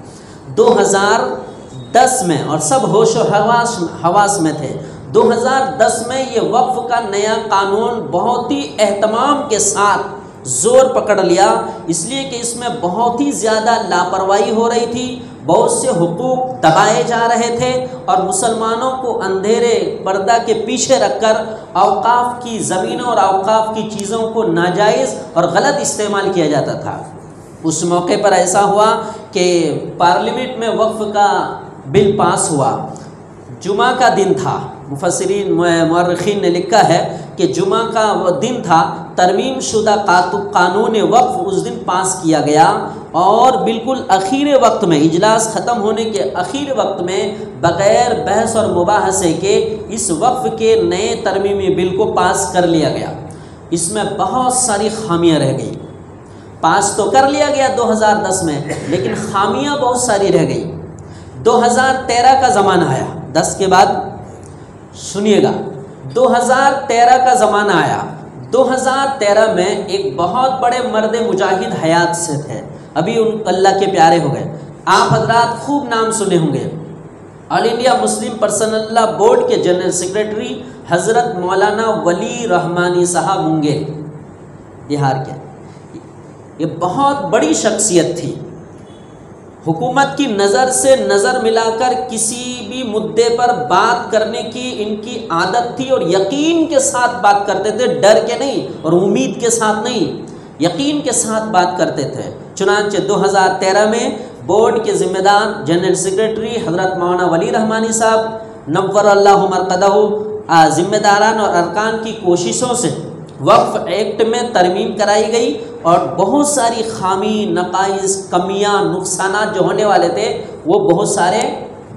2010 میں، اور سب ہوش و حواس میں تھے، 2010 میں یہ وقف کا نیا قانون بہت ہی اہتمام کے ساتھ زور پکڑ لیا، اس لیے کہ اس میں بہت ہی زیادہ لاپرواہی ہو رہی تھی، بہت سے حقوق دبائے جا رہے تھے، اور مسلمانوں کو اندھیرے پردہ کے پیچھے رکھ کر اوقاف کی زمینوں اور اوقاف کی چیزوں کو ناجائز اور غلط استعمال کیا جاتا تھا۔ اس موقع پر ایسا ہوا کہ پارلیمنٹ میں وقف کا بل پاس ہوا، جمعہ کا دن تھا، مفسرین مورخین نے لکھا ہے کہ جمعہ کا وہ دن تھا، ترمیم شدہ قانون وقف اس دن پاس کیا گیا، اور بالکل اخیر وقت میں، اجلاس ختم ہونے کے اخیر وقت میں، بغیر بحث اور مباحثے کے اس وقف کے نئے ترمیمی بل کو پاس کر لیا گیا۔ اس میں بہت ساری خامیاں رہ گئی، پاس تو کر لیا گیا 2010 میں، لیکن خامیاں بہت ساری رہ گئی۔ 2013 کا زمانہ آیا، 10 کے بعد سنیے گا، 2013 کا زمانہ آیا۔ 2013 میں ایک بہت بڑے مرد مجاہد حیات سے تھے، ابھی ان اللہ کے پیارے ہو گئے، آپ حضرات خوب نام سنے ہوں گے، آل انڈیا مسلم پرسنل لا بورڈ کے جنرل سیکریٹری حضرت مولانا ولی رحمانی صاحب ہونگے، بہار کے۔ یہ بہت بڑی شخصیت تھی، حکومت کی نظر سے نظر ملا کر کسی بھی مدعے پر بات کرنے کی ان کی عادت تھی، اور یقین کے ساتھ بات کرتے تھے، ڈر کے نہیں اور امید کے ساتھ نہیں، یقین کے ساتھ بات کرتے تھے۔ چنانچہ 2013 میں بورڈ کے ذمہ دار جنرل سیکریٹری حضرت مولانا ولی رحمانی صاحب نور اللہ مرقدہ، ذمہ داران اور ارکان کی کوششوں سے وقف ایکٹ میں ترمیم کرائی گئی، اور بہت ساری خامی، نقائص، کمیاں، نقصانات جو ہونے والے تھے وہ بہت سارے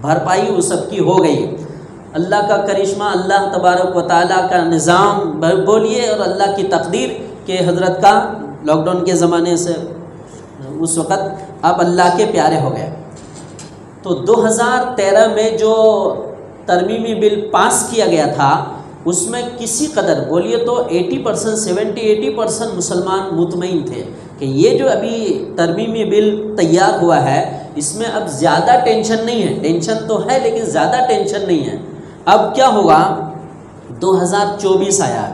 بھرپائی وہ سب کی ہو گئی۔ اللہ کا کرشمہ، اللہ تبارک و تعالیٰ کا نظام بولیے، اور اللہ کی تقدیر کہ حضرت کا لاک ڈاؤن کے زمانے سے اس وقت آپ اللہ کے پیارے ہو گئے۔ تو 2013 میں جو ترمیمی بل پاس کیا گیا تھا، اس میں کسی قدر بولیے تو 80%، 70-80% مسلمان مطمئن تھے کہ یہ جو ابھی ترمیمی بل تیار ہوا ہے، اس میں اب زیادہ ٹینشن نہیں ہے، ٹینشن تو ہے لیکن زیادہ ٹینشن نہیں ہے۔ اب کیا ہوگا؟ 2024 آیا،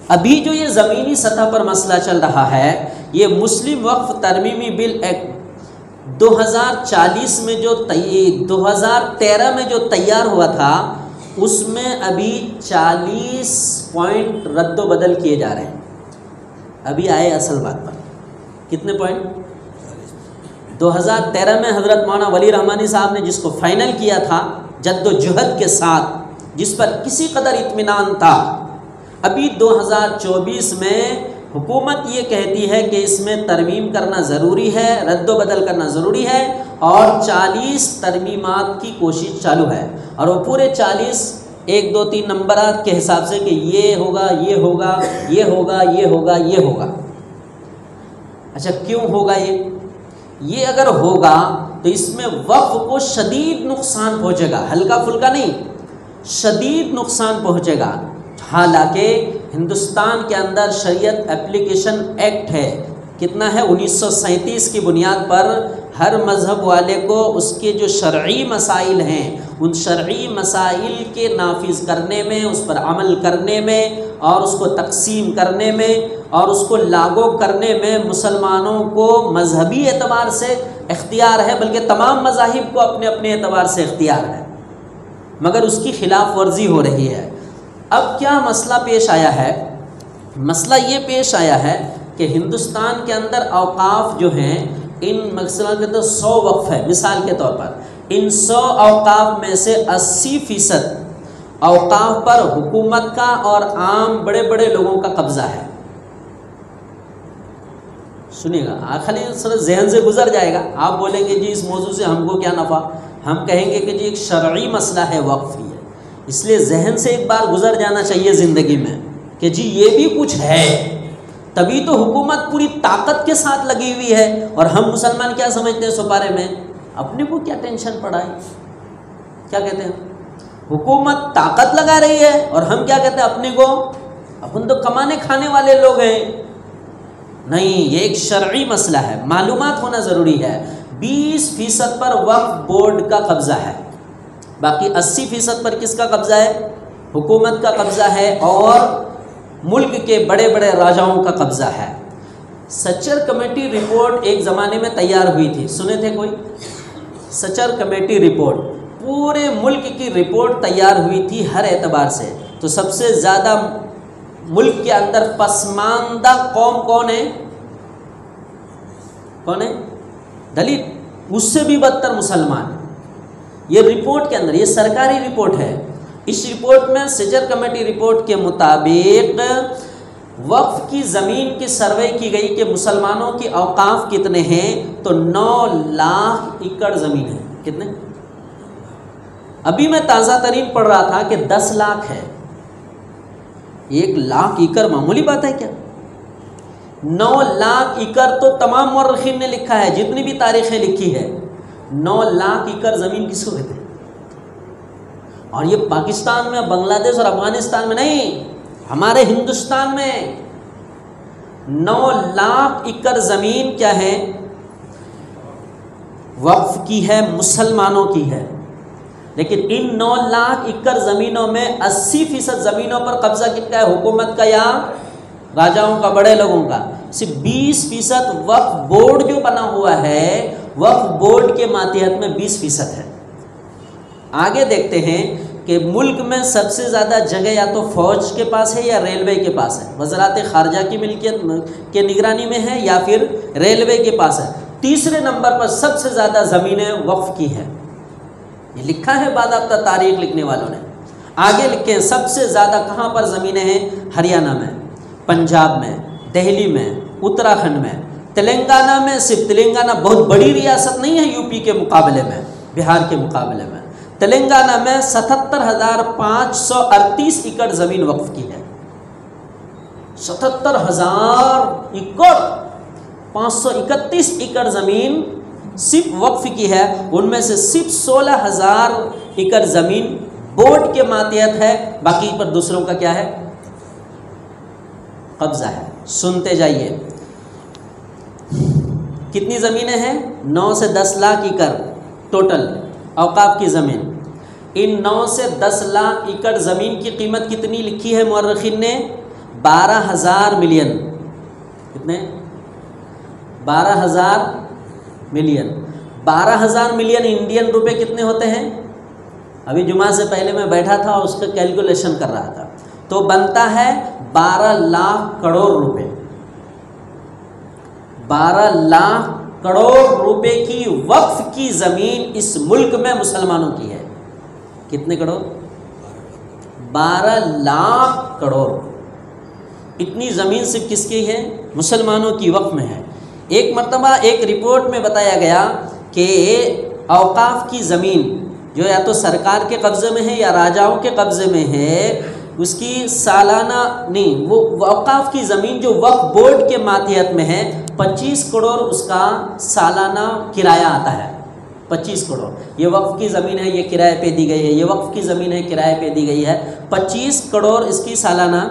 ابھی جو یہ زمینی سطح پر مسئلہ چل رہا ہے، یہ مسلم وقف ترمیمی بل ایکٹ 2040 میں جو 2013 میں جو تیار ہوا تھا، اس میں ابھی 40 پوائنٹ رد و بدل کیے جا رہے ہیں۔ ابھی آئے اصل بات پر، کتنے پوائنٹ؟ 2013 میں حضرت مولانا ولی رحمانی صاحب نے جس کو فائنل کیا تھا جد و جہد کے ساتھ، جس پر کسی قدر اطمینان تھا، ابھی 2024 میں حکومت یہ کہتی ہے کہ اس میں ترمیم کرنا ضروری ہے، رد و بدل کرنا ضروری ہے، اور 40 ترمیمات کی کوشش چالو ہے، اور وہ پورے 40 1 2 3 نمبرات کے حساب سے کہ یہ ہوگا، یہ ہوگا، یہ ہوگا، یہ ہوگا، یہ ہوگا۔ اچھا کیوں ہوگا یہ اگر ہوگا تو اس میں وقف کو شدید نقصان پہنچے گا، ہلکا پھلکا نہیں، شدید نقصان پہنچے گا۔ حالانکہ ہندوستان کے اندر شریعت اپلیکیشن ایکٹ ہے، کتنا ہے، 1937 کی بنیاد پر ہر مذہب والے کو اس کے جو شرعی مسائل ہیں ان شرعی مسائل کے نافذ کرنے میں، اس پر عمل کرنے میں، اور اس کو تقسیم کرنے میں، اور اس کو لاگو کرنے میں مسلمانوں کو مذہبی اعتبار سے اختیار ہے، بلکہ تمام مذاہب کو اپنے اپنے اعتبار سے اختیار ہے، مگر اس کی خلاف ورزی ہو رہی ہے۔ اب کیا مسئلہ پیش آیا ہے؟ مسئلہ یہ پیش آیا ہے کہ ہندوستان کے اندر اوقاف جو ہیں، ان مثلا کے تو 100 وقف ہے، مثال کے طور پر ان 100 اوقاف میں سے 80% اوقاف پر حکومت کا اور عام بڑے بڑے لوگوں کا قبضہ ہے۔ سنیے گا، خالی صرف ذہن سے گزر جائے گا، آپ بولیں گے جی اس موضوع سے ہم کو کیا نفع، ہم کہیں گے کہ جی ایک شرعی مسئلہ ہے، وقف ہی ہے، اس لیے ذہن سے ایک بار گزر جانا چاہیے زندگی میں کہ جی یہ بھی کچھ ہے، تبھی تو حکومت پوری طاقت کے ساتھ لگی ہوئی ہے، اور ہم مسلمان کیا سمجھتے ہیں سپارے میں، اپنے کو کیا ٹینشن پڑا ہے، کیا کہتے ہیں، حکومت طاقت لگا رہی ہے، اور ہم کیا کہتے ہیں اپنے کو، اپن تو کمانے کھانے والے لوگ ہیں۔ نہیں، یہ ایک شرعی مسئلہ ہے، معلومات ہونا ضروری ہے۔ 20% پر وقف بورڈ کا قبضہ ہے، باقی 80% پر کس کا قبضہ ہے؟ حکومت کا قبضہ ہے، اور ملک کے بڑے بڑے راجاؤں کا قبضہ ہے۔ سچر کمیٹی رپورٹ ایک زمانے میں تیار ہوئی تھی، سنے تھے کوئی؟ سچر کمیٹی رپورٹ پورے ملک کی رپورٹ تیار ہوئی تھی ہر اعتبار سے، تو سب سے زیادہ ملک کے اندر پسماندہ قوم کون ہے؟ کون ہے؟ دلت، اس سے بھی بدتر مسلمان۔ یہ رپورٹ کے اندر، یہ سرکاری رپورٹ ہے، اس رپورٹ میں سچر کمیٹی رپورٹ کے مطابق وقف کی زمین کی سروے کی گئی کہ مسلمانوں کے اوقاف کتنے ہیں، تو 9 لاکھ ایکڑ زمین ہے۔ کتنے؟ ابھی میں تازہ ترین پڑھ رہا تھا کہ 10 لاکھ ہے۔ 1 لاکھ ایکڑ معمولی بات ہے کیا؟ 9 لاکھ ایکڑ تو تمام مورخین نے لکھا ہے، جتنی بھی تاریخیں لکھی ہے، 9 لاکھ ایکڑ زمین کس کو کہتے ہیں؟ اور یہ پاکستان میں، بنگلہ دیش اور افغانستان میں نہیں، ہمارے ہندوستان میں 9 لاکھ ایکڑ زمین کیا ہے؟ وقف کی ہے، مسلمانوں کی ہے۔ لیکن ان 9 لاکھ ایکڑ زمینوں میں 80% زمینوں پر قبضہ کن کا ہے؟ حکومت کا یا راجاؤں کا، بڑے لوگوں کا؟ صرف 20% وقف بورڈ جو بنا ہوا ہے، وقف بورڈ کے ماتحت میں 20% ہے۔ آگے دیکھتے ہیں کہ ملک میں سب سے زیادہ جگہ یا تو فوج کے پاس ہے یا ریلوے کے پاس ہے، وزارت خارجہ کی ملکیت کے نگرانی میں ہے یا پھر ریلوے کے پاس ہے۔ تیسرے نمبر پر سب سے زیادہ زمینیں وقف کی ہیں، یہ لکھا ہے باضابطہ تاریخ لکھنے والوں نے۔ آگے لکھے ہیں سب سے زیادہ کہاں پر زمینیں ہیں؟ ہریانہ میں، پنجاب میں، دہلی میں، اتراکھنڈ میں، تلنگانہ میں۔ صرف تلنگانہ بہت بڑی ریاست نہیں ہے یو پی کے مقابلے میں، بہار کے مقابلے میں، تلنگانہ میں 77,538 ایکڑ زمین وقف کی ہے۔ 77,000 ایکڑ، 531 ایکڑ زمین صرف وقف کی ہے، ان میں سے صرف 16,000 ایکڑ زمین بورڈ کے ماتحت ہے، باقی پر دوسروں کا کیا ہے؟ قبضہ ہے۔ سنتے جائیے، کتنی زمینیں ہیں؟ 9 سے 10 لاکھ ایکڑ ٹوٹل اوقاف کی زمین۔ ان 9 سے 10 لاکھ ایکڑ زمین کی قیمت کتنی لکھی ہے مورخین نے؟ 12,000 ملین۔ کتنے؟ 12,000 ملین۔ 12,000 ملین انڈین روپے کتنے ہوتے ہیں؟ ابھی جمعہ سے پہلے میں بیٹھا تھا اور اس کا کیلکولیشن کر رہا تھا، تو بنتا ہے 12 لاکھ کروڑ روپے۔ 12 لاکھ کروڑ روپے کی وقف کی زمین اس ملک میں مسلمانوں کی ہے. کتنے کروڑ؟ 12 لاکھ کروڑ. اتنی زمین صرف کس کی ہے؟ مسلمانوں کی وقف میں ہے. ایک مرتبہ ایک رپورٹ میں بتایا گیا کہ اوقاف کی زمین جو یا تو سرکار کے قبضے میں ہے یا راجاؤں کے قبضے میں ہے، اس کی سالانہ نہیں، وہ اوقاف کی زمین جو وقف بورڈ کے ماتحت میں ہے 25 کروڑ اس کا سالانہ کرایہ آتا ہے. 25 کروڑ یہ وقف کی زمین ہے، یہ کرایہ پہ دی گئی ہے، یہ وقف کی زمین ہے، کرایہ پہ دی گئی ہے. 25 کروڑ اس کی سالانہ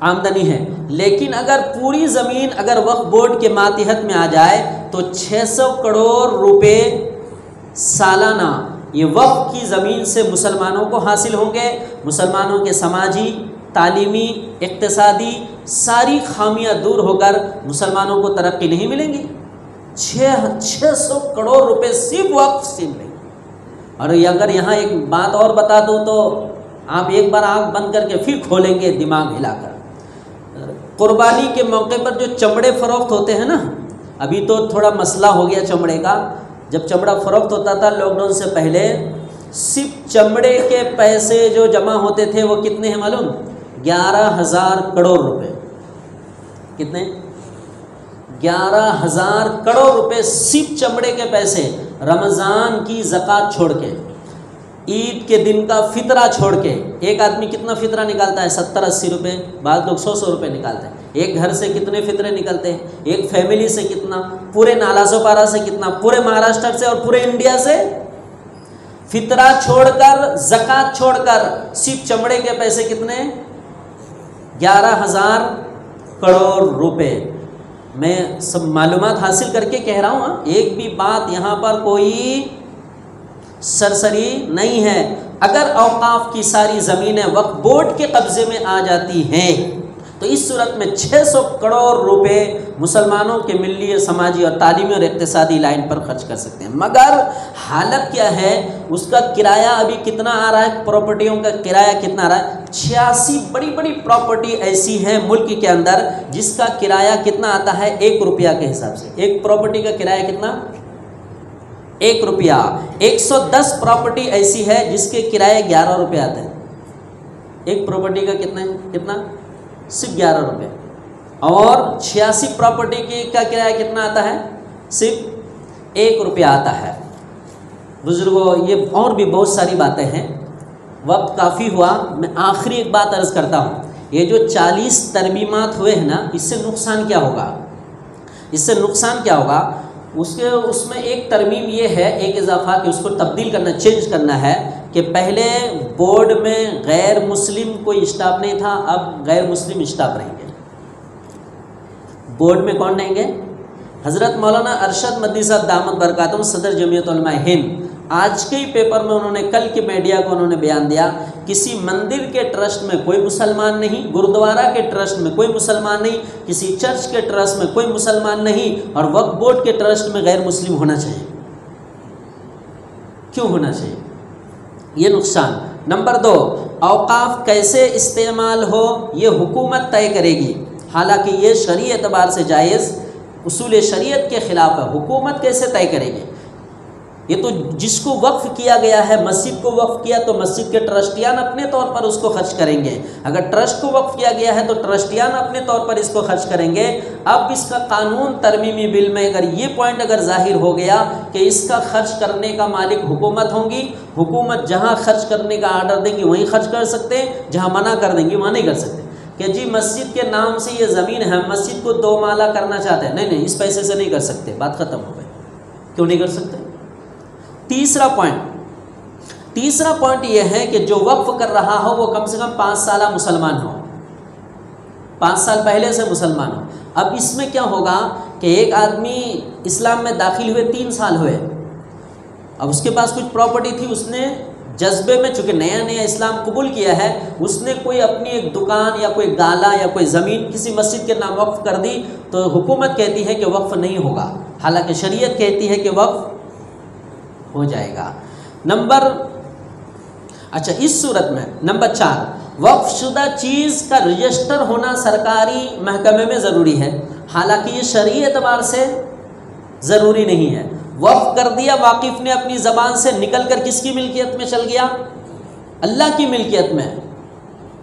آمدنی ہے. لیکن اگر پوری زمین اگر وقف بورڈ کے ماتحت میں آ جائے تو 600 کروڑ روپے سالانہ یہ وقف کی زمین سے مسلمانوں کو حاصل ہوں گے. مسلمانوں کے سماجی، تعلیمی، اقتصادی ساری خامیاں دور ہو کر مسلمانوں کو ترقی نہیں ملیں گی. 600 کروڑ روپے صرف وقف سے ملیں گے. اور اگر یہاں ایک بات اور بتا دوں تو آپ ایک بار آنکھ بند کر کے پھر کھولیں گے دماغ ہلا کر. قربانی کے موقع پر جو چمڑے فروخت ہوتے ہیں نا، ابھی تو تھوڑا مسئلہ ہو گیا چمڑے کا. جب چمڑا فروخت ہوتا تھا لاک ڈاؤن سے پہلے، صرف چمڑے کے پیسے جو جمع ہوتے تھے وہ کتنے ہیں معلوم؟ 11,000 کروڑ روپے. کتنے؟ 11,000 کروڑ روپے صرف چمڑے کے پیسے. رمضان کی زکوٰۃ چھوڑ کے، عید کے دن کا فطرہ چھوڑ کے. ایک آدمی کتنا فطرہ نکالتا ہے؟ 70-80 روپے، بعض لوگ 100 روپے نکالتے ہیں. ایک گھر سے کتنے فطرے نکلتے ہیں؟ ایک فیملی سے کتنا؟ پورے نالا سوپارا سے کتنا؟ پورے مہاراشٹر سے اور پورے انڈیا سے. فطرہ چھوڑ کر، زکوٰۃ چھوڑ کر صرف چمڑے کے پیسے کتنے؟ 11,000 کروڑ روپے. میں سب معلومات حاصل کر کے کہہ رہا ہوں، ایک بھی بات یہاں پر کوئی سرسری نہیں ہے. اگر اوقاف کی ساری زمینیں وقف بورڈ کے قبضے میں آ جاتی ہیں تو اس صورت میں 600 کروڑ روپے مسلمانوں کے ملی، سماجی اور تعلیمی اور اقتصادی لائن پر خرچ کر سکتے ہیں. مگر حالت کیا ہے؟ اس کا کرایہ ابھی کتنا آ رہا ہے؟ پراپرٹیوں کا کرایہ کتنا آ رہا ہے؟ 86 بڑی بڑی پراپرٹی ایسی ہیں ملک کے اندر جس کا کرایہ کتنا آتا ہے؟ 1 روپیہ کے حساب سے. ایک پراپرٹی کا کرایہ کتنا؟ 1 روپیہ. 110 پراپرٹی ایسی ہے جس کے کرایہ 11 روپے آتے ہیں. ایک پراپرٹی کا کتنا؟ صرف 11 روپے. اور 86 پراپرٹی کا کرایہ کتنا آتا ہے؟ صرف 1 روپیہ آتا ہے. بزرگوں، یہ اور بھی بہت ساری باتیں ہیں، وقت کافی ہوا. میں آخری ایک بات عرض کرتا ہوں. یہ جو 40 ترمیمات ہوئے ہیں نا، اس سے نقصان کیا ہوگا؟ اس سے نقصان کیا ہوگا؟ اس میں ایک ترمیم یہ ہے، ایک اضافہ کہ اس کو تبدیل کرنا، چینج کرنا ہے کہ پہلے بورڈ میں غیر مسلم کوئی اسٹاف نہیں تھا، اب غیر مسلم اسٹاف رہیں گے. بورڈ میں کون رہیں گے؟ حضرت مولانا ارشد مدنی صاحب دامت برکاتہم صدر جمعیت علماء ہند، آج کے ہی پیپر میں انہوں نے، کل کے میڈیا کو انہوں نے بیان دیا، کسی مندر کے ٹرسٹ میں کوئی مسلمان نہیں، گرودوارا کے ٹرسٹ میں کوئی مسلمان نہیں، کسی چرچ کے ٹرسٹ میں کوئی مسلمان نہیں، اور وقف بورڈ کے ٹرسٹ میں غیر مسلم ہونا چاہیے. کیوں ہونا چاہیے؟ یہ نقصان. نمبر 2، اوقاف کیسے استعمال ہو یہ حکومت طے کرے گی، حالانکہ یہ شرعی اعتبار سے جائز، اصول شریعت کے خلاف ہے. حکومت کیسے طے کرے گی؟ یہ تو جس کو وقف کیا گیا ہے، مسجد کو وقف کیا تو مسجد کے ٹرسٹیان اپنے طور پر اس کو خرچ کریں گے. اگر ٹرسٹ کو وقف کیا گیا ہے تو ٹرسٹیان اپنے طور پر اس کو خرچ کریں گے. اب اس کا قانون ترمیمی بل میں اگر یہ پوائنٹ اگر ظاہر ہو گیا کہ اس کا خرچ کرنے کا مالک حکومت ہوں گی، حکومت جہاں خرچ کرنے کا آرڈر دیں گی وہیں خرچ کر سکتے ہیں، جہاں منع کر دیں گی وہاں نہیں کر سکتے. کہ جی مسجد کے نام سے یہ زمین ہے، مسجد کو 2 مالا کرنا چاہتے ہیں، نہیں اس پیسے سے نہیں کر سکتے، بات ختم ہو گئی. کیوں نہیں کر سکتے؟ تیسرا پوائنٹ یہ ہے کہ جو وقف کر رہا ہو وہ کم سے کم 5 سالہ مسلمان ہو، 5 سال پہلے سے مسلمان ہو. اب اس میں کیا ہوگا کہ ایک آدمی اسلام میں داخل ہوئے 3 سال ہوئے، اب اس کے پاس کچھ پراپرٹی تھی، اس نے جذبے میں چونکہ نیا اسلام قبول کیا ہے، اس نے کوئی اپنی ایک دکان یا کوئی گالا یا کوئی زمین کسی مسجد کے نام وقف کر دی، تو حکومت کہتی ہے کہ وقف نہیں ہوگا، حالانکہ شریعت کہتی ہے کہ وقف ہو جائے گا. اس صورت میں نمبر 4، وقف شدہ چیز کا رجسٹر ہونا سرکاری محکمے میں ضروری ہے، حالانکہ یہ شرعی اعتبار سے ضروری نہیں ہے۔ وقف کر دیا، واقف نے اپنی زبان سے نکل کر کس کی ملکیت میں چل گیا؟ اللہ کی ملکیت میں۔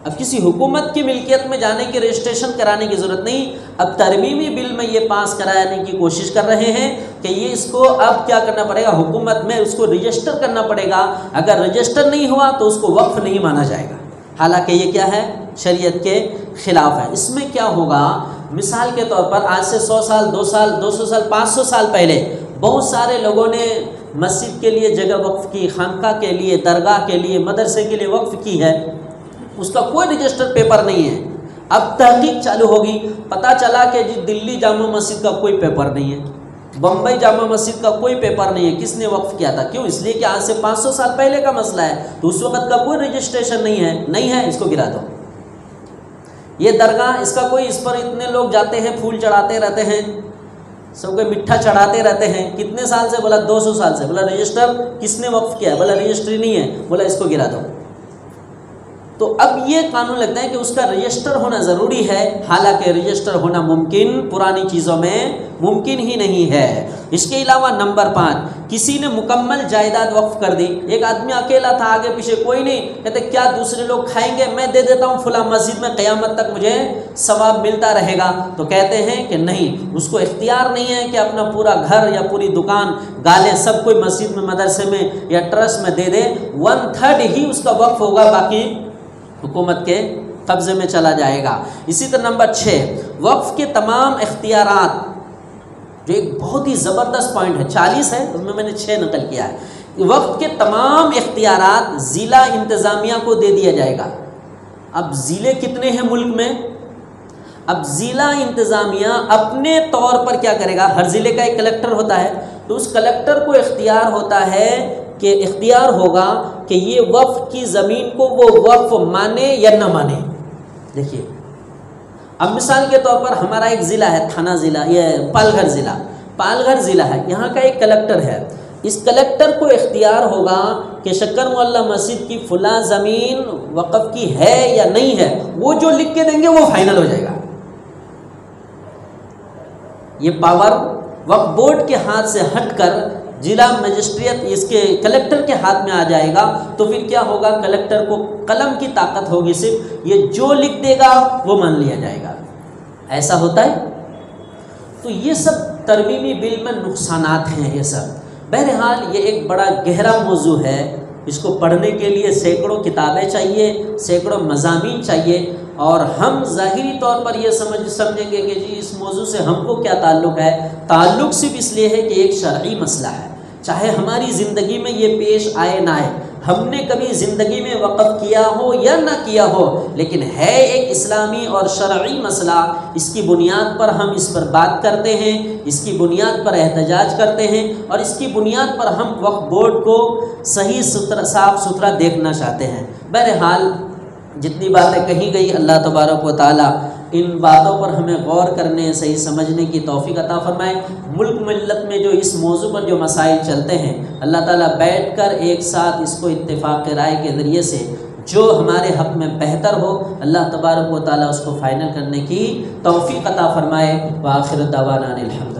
اب کسی حکومت کی ملکیت میں جانے کی رجسٹریشن کرانے کی ضرورت نہیں۔ اب ترمیمی بل میں یہ پاس کرانے کی کوشش کر رہے ہیں کہ یہ اس کو اب کیا کرنا پڑے گا، حکومت میں اس کو رجسٹر کرنا پڑے گا، اگر رجسٹر نہیں ہوا تو اس کو وقف نہیں مانا جائے گا، حالانکہ یہ کیا ہے؟ شریعت کے خلاف ہے۔ اس میں کیا ہوگا؟ مثال کے طور پر آج سے 100 سال 200 سال 500 سال پہلے بہت سارے لوگوں نے مسجد کے لیے جگہ وقف کی، خانقاہ کے لیے، درگاہ کے لیے، مدرسے کے لیے وقف کی ہے، اس کا کوئی رجسٹر پیپر نہیں ہے۔ اب تحقیق چالو ہوگی، پتہ چلا کہ جی دلی جامع مسجد کا کوئی پیپر نہیں ہے، بمبئی جامع مسجد کا کوئی پیپر نہیں ہے، کس نے وقف کیا تھا؟ کیوں؟ اس لیے کہ آج سے 500 سال پہلے کا مسئلہ ہے، تو اس وقت کا کوئی رجسٹریشن نہیں ہے، اس کو گرا دو۔ یہ درگاہ، اس کا کوئی، اس پر اتنے لوگ جاتے ہیں، پھول چڑھاتے رہتے ہیں، سب کو میٹھا چڑھاتے رہتے ہیں، کتنے سال سے؟ بولا 200 سال سے۔ بولا رجسٹر کس نے وقف کیا ہے؟ بولا رجسٹری نہیں ہے، بولا اس کو گرا دو۔ تو اب یہ قانون لگتا ہے کہ اس کا رجسٹر ہونا ضروری ہے، حالانکہ رجسٹر ہونا ممکن پرانی چیزوں میں ممکن ہی نہیں ہے۔ اس کے علاوہ نمبر 5، کسی نے مکمل جائیداد وقف کر دی، ایک آدمی اکیلا تھا، آگے پیچھے کوئی نہیں، کہتے کیا دوسرے لوگ کھائیں گے، میں دے دیتا ہوں فلاں مسجد میں، قیامت تک مجھے ثواب ملتا رہے گا، تو کہتے ہیں کہ نہیں، اس کو اختیار نہیں ہے کہ اپنا پورا گھر یا پوری دکان گالے سب کوئی مسجد میں، مدرسے میں یا ٹرسٹ میں دے دے، 1/3 ہی اس کا وقف ہوگا، باقی حکومت کے قبضے میں چلا جائے گا۔ اسی طرح نمبر 6، وقف کے تمام اختیارات، جو ایک بہت ہی زبردست پوائنٹ ہے، 40 ہے، اس میں نے 6 نقل کیا ہے، وقف کے تمام اختیارات ضلع انتظامیہ کو دے دیا جائے گا۔ اب ضلع کتنے ہیں ملک میں؟ اب ضلع انتظامیہ اپنے طور پر کیا کرے گا؟ ہر ضلع کا ایک کلیکٹر ہوتا ہے، تو اس کلیکٹر کو اختیار ہوتا ہے کہ اختیار ہوگا کہ یہ وقف کی زمین کو وہ وقف مانے یا نہ مانے۔ دیکھیے، اب مثال کے طور پر ہمارا ایک ضلع ہے، تھانہ ضلع، یہ پال گھر ضلع ہے، یہاں کا ایک کلیکٹر ہے، اس کلیکٹر کو اختیار ہوگا کہ شکر معلیٰ مسجد کی فلاں زمین وقف کی ہے یا نہیں ہے، وہ جو لکھ کے دیں گے وہ فائنل ہو جائے گا۔ یہ پاور وقف بورڈ کے ہاتھ سے ہٹ کر ضلع مجسٹریٹ اس کے کلیکٹر کے ہاتھ میں آ جائے گا، تو پھر کیا ہوگا؟ کلیکٹر کو قلم کی طاقت ہوگی، صرف یہ جو لکھ دے گا وہ مان لیا جائے گا۔ ایسا ہوتا ہے۔ تو یہ سب ترمیمی بل میں نقصانات ہیں یہ سب۔ بہرحال یہ ایک بڑا گہرا موضوع ہے، اس کو پڑھنے کے لیے سینکڑوں کتابیں چاہیے، سینکڑوں مضامین چاہیے، اور ہم ظاہری طور پر یہ سمجھیں گے کہ جی اس موضوع سے ہم کو کیا تعلق ہے۔ تعلق صرف اس لیے ہے کہ ایک شرعی مسئلہ ہے، چاہے ہماری زندگی میں یہ پیش آئے نہ آئے، ہم نے کبھی زندگی میں وقف کیا ہو یا نہ کیا ہو، لیکن ہے ایک اسلامی اور شرعی مسئلہ، اس کی بنیاد پر ہم اس پر بات کرتے ہیں، اس کی بنیاد پر احتجاج کرتے ہیں، اور اس کی بنیاد پر ہم وقف بورڈ کو صحیح صاف ستھرا دیکھنا چاہتے ہیں۔ بہرحال جتنی باتیں کہی گئی، اللہ تبارک و تعالی ان باتوں پر ہمیں غور کرنے، صحیح سمجھنے کی توفیق عطا فرمائے۔ ملک ملت میں جو اس موضوع پر جو مسائل چلتے ہیں، اللہ تعالیٰ بیٹھ کر ایک ساتھ اس کو اتفاق رائے کے ذریعے سے جو ہمارے حق میں بہتر ہو، اللہ تبارک و تعالیٰ اس کو فائنل کرنے کی توفیق عطا فرمائے۔ وآخر دعوانا الحمد